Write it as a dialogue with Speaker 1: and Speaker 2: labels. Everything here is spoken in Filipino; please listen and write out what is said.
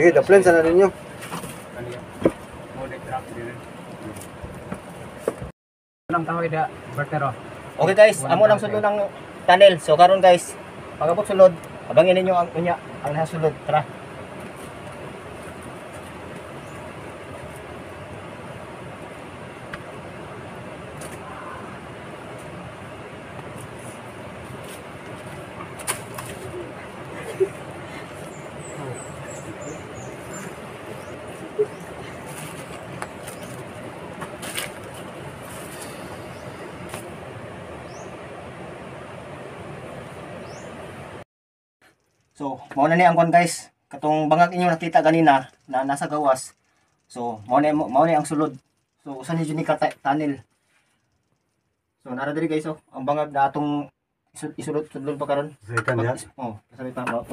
Speaker 1: Sige, daplin sana ninyo.
Speaker 2: Okay guys, amo lang sulod ng tunnel. So karon guys, pagabot sulod, abangin ninyo ang nasulod. Tara. So, mao na ni ang kon guys. Katong bangag inyo nakita ganina na nasa gawas. So, mao na ang sulod. So, usa ni jud ni ka tunnel. So, nara diri guys oh, ang bangag na atong isulod pa karon.
Speaker 1: Second ya.
Speaker 2: Oh, kasabay pa.